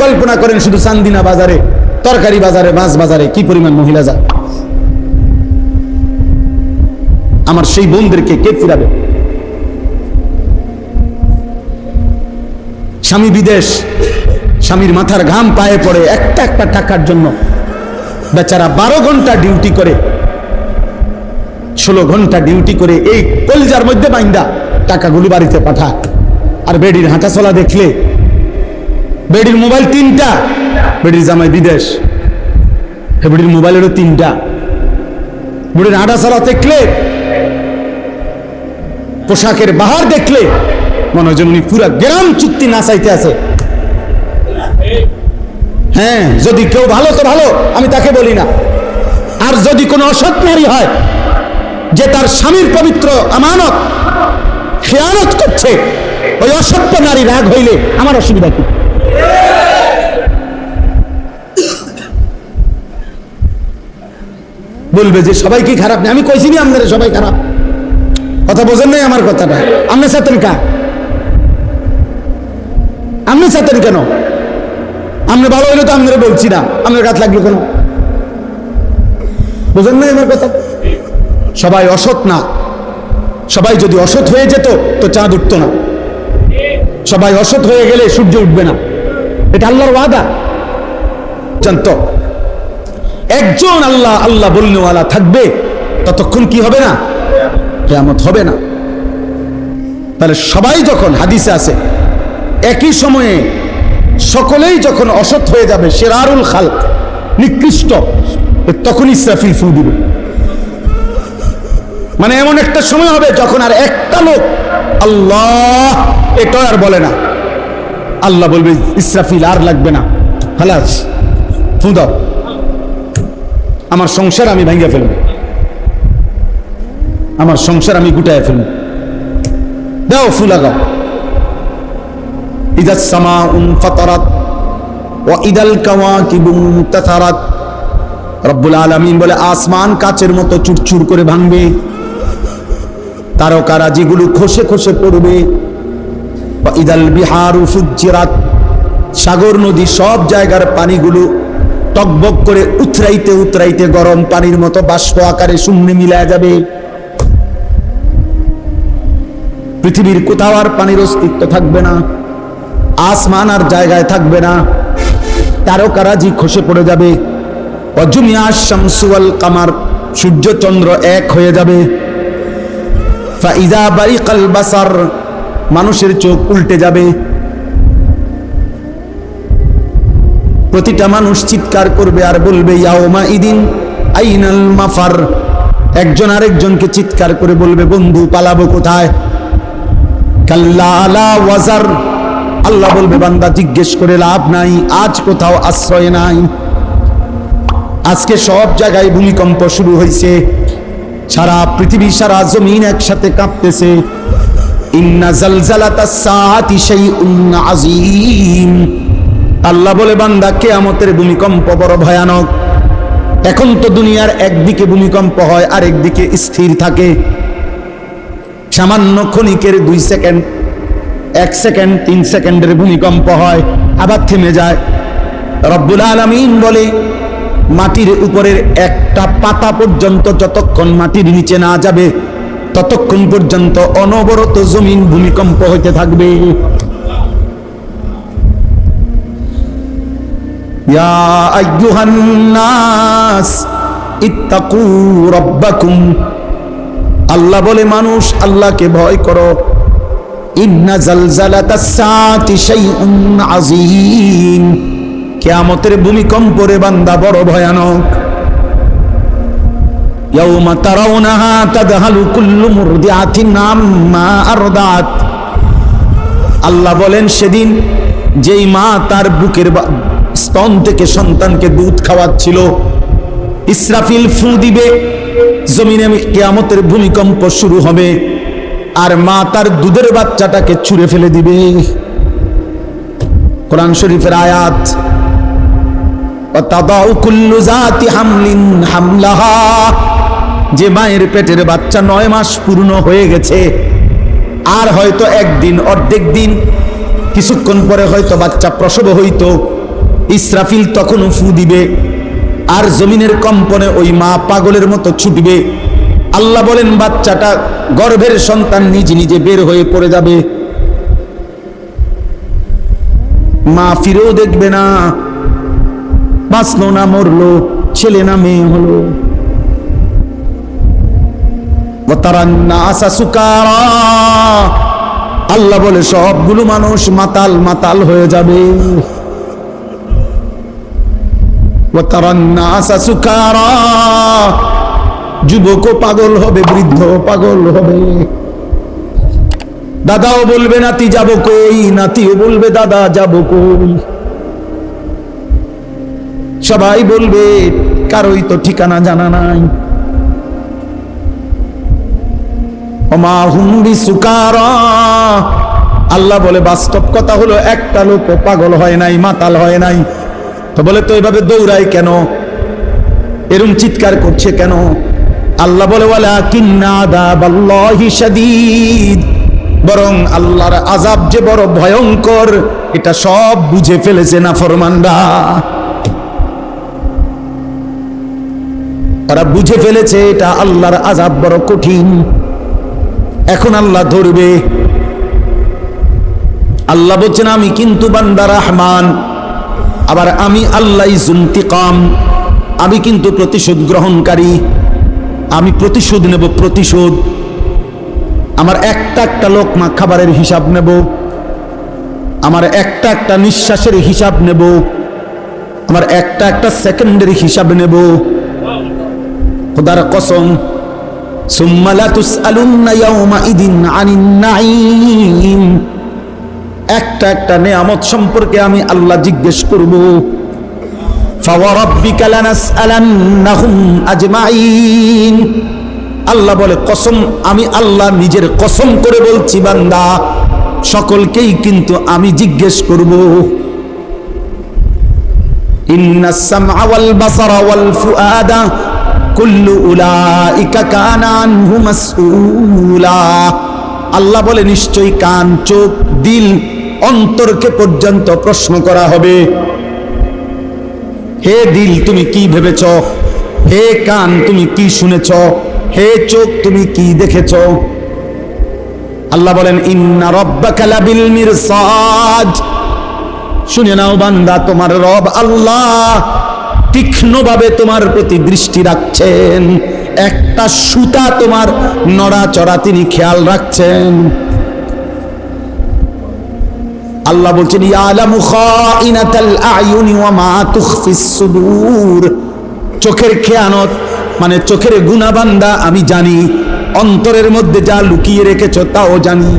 কল্পনা করেন শুধু চান্দিনা বাজারে, তরকারি বাজারে, মাছ বাজারে কি পরিমাণ মহিলা যায়। আমার সেই বোনদেরকে কে ফিরাবে? স্বামী বিদেশ, স্বামীর মাথার ঘাম পায়ে পড়ে একটা একটা টাকার জন্য, বেচারা 12 ঘন্টা ডিউটি করে, 16 ঘন্টা ডিউটি করে এই কলজার মধ্যে বাইন্দা টাকাগুলো বাড়িতে পাঠা। আর বেডির হাঁটা চলা দেখলে, বেডির মোবাইল 3টা, বেডির জামাই বিদেশ, বেডির মোবাইলেরও 3টা, বেডির হাঁটা চলা দেখলে, পোশাকের বাহার দেখলে মনে হয় যেমনি পুরা গ্রাম চুক্তি না চাইতে আছে। হ্যাঁ, যদি কেউ ভালো তো ভালো, আমি তাকে বলি না। আর যদি কোনো অসৎ নারী হয় যে তার স্বামীর পবিত্র আমানত খেয়ানত করছে, ওই অসত্য নারী রাগ হইলে আমার অসুবিধা কি? বলবে যে সবাই কি খারাপ না? আমি কইছি না আপনারা সবাই খারাপ, কথা বোঝেন নাই আমার কথাটা। আপনি চাতেন কা? আপনি চাতেন কেন? আপনি ভালো হইলে তো আপনারা বলছি না, আপনার গাছ লাগলো কেন? বোঝেন নাই আমার কথা? সবাই অসৎ না। সবাই যদি অসৎ হয়ে যেত তো চাঁদ উঠত না। সবাই অসৎ হয়ে গেলে সূর্য উঠবে না। এটা আল্লাহর ওয়াদা, জানতো? একজন আল্লাহ আল্লাহ বলনেওয়ালা থাকবে, ততক্ষণ কি হবে না? কিয়ামত হবে না। তাহলে সবাই যখন, হাদিসে আছে, একই সময়ে সকলেই যখন অসৎ হয়ে যাবে, শিরারুল খালক, নিকৃষ্ট, তখন ইসরাফিল ফু দিবে। মানে এমন একটা সময় হবে যখন আর একটা লোক আল্লাহ এটা আর বলে না। আল্লাহ বলবে ইসরাফিল আর লাগবে না, খালাস, ফু দাও, আমার সংসার আমি ভাঙিয়ে ফেলব, আমার সংসার আমি গুটায় ফেলব, দাও ফু লাগাও। ইদাস সামাউন ফাতারাত ওয়া ইদাল কাওয়াকিবু তাতারাত। রব্বুল আলামিন বলে আসমান কাচের মতো চুরচুর করে ভাঙবে, তারকারা যেগুলো খসে খসে পড়বে। ওয়া ইদাল বিহারু ফুজ্জিরাত, সাগর নদী সব জায়গার পানিগুলো টকবক করে উতরাইতে উতরাইতে গরম পানির মতো বাষ্প আকারে শূন্যে মিলায় যাবে। পৃথিবীর কোথাও আর পানির অস্তিত্ব থাকবে না, আসমান আর জায়গায় থাকবে না, তারকারাজি খসে পড়ে যাবে। ওয়াজুমিয়া শামসু ওয়াল কামার, সূর্য চন্দ্র এক হয়ে যাবে। ফাইযা বারিকাল বাসার, মানুষের চোখ উল্টে যাবে। প্রতিটা মানুষ চিৎকার করবে আর বলবে ইয়াউমা ইদিন আইনাল মাফার। একজন আরেকজনকে চিৎকার করে বলবে বন্ধু পালাবো কোথায়? কাল্লা লা ওয়াজার, আল্লাহ বলবে বান্দা জিজ্ঞেস করে লাভ নাই, আজ কোথাও আশ্রয় নাই। আজকে সব জায়গায় ভূমিকম্প শুরু হয়েছে, সারা পৃথিবী সারা জমিন একসাথে কাঁপতেছে। ইন্না জালজালাতাস সাআতি শাইউন আযীম। আল্লাহ বলে বান্দা কিয়ামতের ভূমিকম্প বড় ভয়ানক। এখন তো দুনিয়ার একদিকে ভূমিকম্প হয় আর একদিকে স্থির থাকে। সামান্য ক্ষণিকের 2 সেকেন্ড, 1 সেকেন্ড, 3 সেকেন্ডের ভূমিকম্প হয়, আবার থেমে যায়। রব্বুল আলামিন বলে মাটির উপরের একটা পাতা পর্যন্ত যতক্ষণ মাটির নিচে না যাবে ততক্ষণ পর্যন্ত অনবরত জমিন ভূমিকম্প হইতে থাকবে। ইয়া আইয়ুহান নাস ইত্তাকু রাব্বাকুম, আল্লাহ বলে মানুষ আল্লাহকে ভয় করো। ইন্না জালজালাতাস সাআতি শাইউন আযীম, কিয়ামতের ভূমিকম্প রে বান্দা বড় ভয়ানক। ইয়াউমা তারাউনাহা তাদহালু কুল্লু মুরদিআতিন আম্মা আরদাত। আল্লাহ বলেন সেদিন যেই মা তার বুকের স্তন থেকে সন্তানকে দুধ খাওয়াচ্ছিল, ইসরাফিল ফু দিবে, জমিনে কিয়ামতের ভূমিকম্প শুরু হবে, আর মা তার দুধের বাচ্চাটাকে ছুঁড়ে ফেলে দিবে। কোরআন শরীফের আয়াত। ওয়াতাদাউ কুল্লু যাতি হামলিন হামলাহা, যে মায়ের পেটের বাচ্চা 9 মাস পূর্ণ হয়ে গেছে, আর হয়তো একদিন অর্ধেক দিন কিছুক্ষণ পরে হয়তো বাচ্চা প্রসব হইতো, ইসরাফিল তখনও ফু দিবে, আর জমিনের কম্পনে ওই মা পাগলের মতো ছুটবে। আল্লাহ বলেন বাচ্চাটা, গর্ভের সন্তান নিজে নিজে বের হয়ে পড়ে যাবে, মা ফিরেও দেখবে না, বাঁচলো না মরলো, ছেলে না মেয়ে হলো। আল্লাহ বলে সবগুলো মানুষ মাতাল মাতাল হয়ে যাবে। যুবকও পাগল হবে, বৃদ্ধ পাগল হবে। দাদাও বলবে নাতি যাব কই, নাতিও বলবে দাদা যাব কই। সবাই বলবে কারোই তো ঠিকানা জানা নাই। ওমা হুম বিসুকারা, আল্লাহ বলে বাস্তব কথা হলো একটা লোক পাগল হয় নাই, মাতাল হয় নাই। তো বলে তো এভাবে দৌড়ায় কেন, এরকম চিৎকার করছে কেন? আল্লাহ বলে ওয়ালাকিন্না আযাবাল্লাহি শাদীদ, বরং আল্লাহর আযাব যে বড় ভয়ঙ্কর এটা সব বুঝে ফেলেছে নাফরমানরা। তারা বুঝে ফেলেছে এটা আল্লাহর আযাব বড় কঠিন। এখন আল্লাহ ধরবে। আল্লাহ বলছেন আমি কিন্তু বান্দা রহমান, আবার আমি আল্লাহ ইন্তিকাম, আমি কিন্তু প্রতিশোধ গ্রহণকারী, আমি প্রতিশোধ নেব, প্রতিশোধ। আমার একটা একটা লোকমা খাবারের হিসাব নেব, আমার একটা একটা নিঃশ্বাসের হিসাব নেব, আমার একটা একটা সেকেন্ডের হিসাব নেব। খোদার কসম, সুম্মা লা তুসআলুন্না ইয়াওমাইদিন আনিন নাঈম, একটা একটা নেয়ামত সম্পর্কে আমি আল্লাহ জিজ্ঞেস করব। ফাওয়ারাব্বিকা লানাসআলান্নাহুম আজমাইন, আল্লাহ বলে কসম, আমি আল্লাহ নিজের কসম করে বলছি বান্দা, সকলকেই কিন্তু আমি জিজ্ঞেস করব। ইন্নাস সামআ ওয়াল বাসারা ওয়াল ফুআদা কুল্লু উলাইকা কানা আনহু মাসউলা, আল্লাহ বলে নিশ্চয়ই কান, চোখ, দিল, অন্তরকে পর্যন্ত প্রশ্ন করা হবে। হে দিল তুমি কি ভেবেছ, হে কান তুমি কি শুনেছ, হে চোখ তুমি কি দেখেছ। আল্লাহ বলেন ইন্না রাব্বাকা লাবিল মিরসাদ, শুনে নাও বান্দা, তোমার রব আল্লাহ তীক্ষ্ণভাবে তোমার প্রতি দৃষ্টি রাখছেন, একটা সুতা তোমার নড়াচড়া তিনি খেয়াল রাখছেন। আল্লাহ বলছেন ইয়ালামু খাইনাতাল আয়ুনি ওয়া মা তুখফিস সুদূর, চোখের খেয়ানত মানে চোখের গুনাহ বান্দা আমি জানি, অন্তরের মধ্যে যা লুকিয়ে রেখেছো তাও জানি।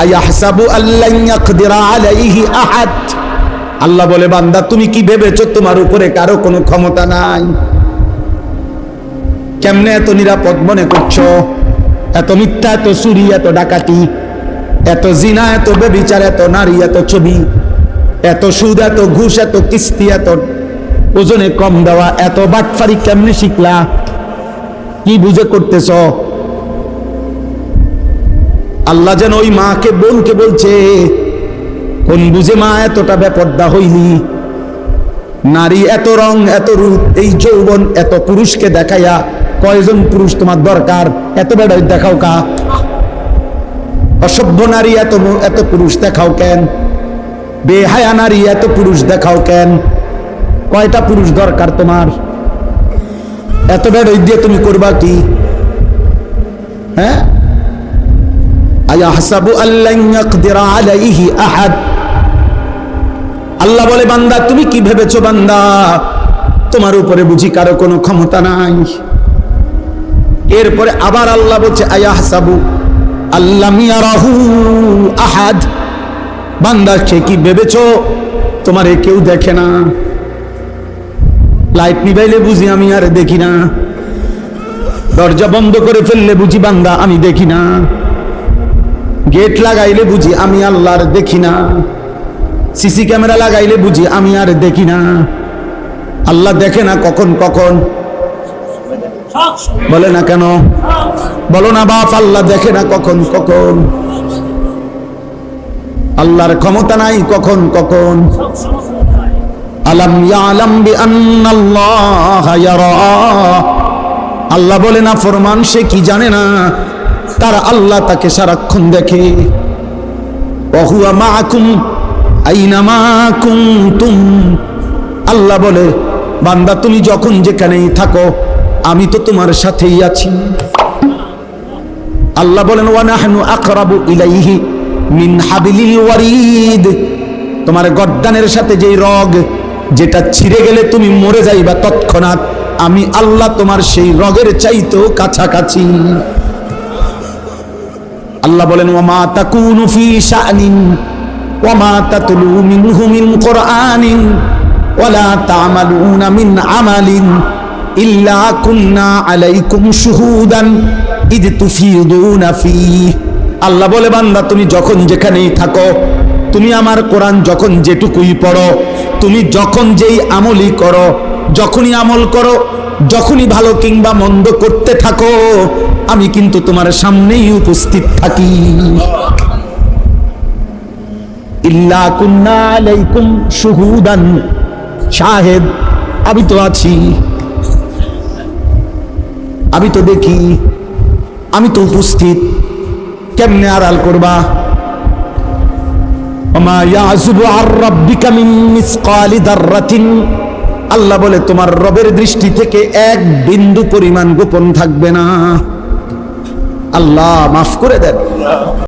আয়াহসাবু আল্লান ইয়াকদিরা আলাইহি আহাদ, আল্লাহ বলে বান্দা তুমি কি ভেবেছো তোমার উপরে কারো কোনো ক্ষমতা নাই? কেমনে এত নিরাপদ মনে করছো? এত মিথ্যা, এত চুরি, এত ডাকাতি, এত জিনা, এত ব্যভিচার, এত নারী, এত ছবি, এত সুদ, এত ঘুষ, এত কিস্তি, এত ওজনে কম দেওয়া, এত বাটফারি কেমনে শিখলা? কি বুঝে করতেছ? আল্লাহ যেন ওই মাকে বোনকে বলছে, কোন বুঝে মা এতটা বেপরদা হইলি? নারী এত রং, এত রূপ, এই যৌবন, এত পুরুষকে দেখাইয়া কয়জন পুরুষ তোমার দরকার? এত বেড়া দেখাও কা? অসভ্য নারী এত এত পুরুষ দেখাও কেন? বেহায়া নারী এত পুরুষ দেখাও কেন? কয়টা পুরুষ দরকার তোমার? এত বেড়া দিয়ে তুমি করবা কি? হ্যাঁ, আয়াহসাবু আল্লান ইয়াকদিরা আলাইহি আহাদ, আল্লাহ বলে বান্দা তুমি কি ভেবেছো বান্দা তোমার উপরে বুঝি কারো কোনো ক্ষমতা নাই? এরপরে আবার আল্লাহ বলছে আয়াহসাবু আল্লাম ইয়ারাহু আহাদ, বান্দা সে কি ভেবেছো তোমারে কেউ দেখে না? লাইট নিভাইলে বুঝি আমি আর দেখি না, দরজা বন্ধ করে ফেললে বুঝি বান্দা আমি দেখি না, গেট লাগাইলে বুঝি আমি আল্লাহর দেখি না, সিসি ক্যামেরা লাগাইলে বুঝি আমি আর দেখি না। আল্লাহ দেখে না কখন কখন? বলে না কেন? বলো না বাপ, আল্লাহ দেখে না কখন কখন? আল্লাহর ক্ষমতা নাই কখন কখন। আলাম ইয়ালাম বিআন্নাল্লাহা ইয়ারা, আল্লাহ বলে না ফরমান সে কি জানে না তার আল্লাহ তাকে সারাক্ষণ দেখে। ওয়া হুয়া মাআকুম আইনামা কুনতুম, আল্লাহ বলে বান্দা তুমি যখন যেখানেই থাকো আমি তো তোমার সাথেই আছি। আল্লাহ বলেন ওয়া নাহনু আকরাবু ইলাইহি মিন হাবিলিল ওয়ারিদ, তোমার গর্দানের সাথে যেই রগ যেটা ছিঁড়ে গেলে তুমি মরে যাইবা তৎক্ষণাৎ, আমি আল্লাহ তোমার সেই রগের চাইতেও কাছাকাছি। আল্লাহ বলেন ওয়া মা তাকুনু ফি শা'নিন ওয়া মা তাতলু মিনহু মিন কুরআনিন ওয়া লা তা'মালুনা মিন আমালিন ইল্লা কুন্না আলাইকুম শুহুদান ইদ তুফিদুনা ফীহি। আল্লাহ বলে বান্দা তুমি যখন যেখানেই থাকো, তুমি আমার কোরআন যখন যেটুকুই পড়ো, তুমি যখন যেই আমলই করো, যখনই আমল করো, যখনই ভালো কিংবা মন্দ করতে থাকো, আমি কিন্তু তোমার সামনেই উপস্থিত থাকি। ইল্লা কুন্না আলাইকুম শুহুদান, শাহেদ আমি তো আছি, আমি তো দেখি, আমি তো উপস্থিত। কেমনে আড়াল করবা? ওমা ইয়াযুবু আর রাব্বিকা মিন মিসকালি দাররাতিন, আল্লাহ বলে তোমার রবের দৃষ্টি থেকে এক বিন্দু পরিমাণ গোপন থাকবে না। আল্লাহ মাফ করে দেন।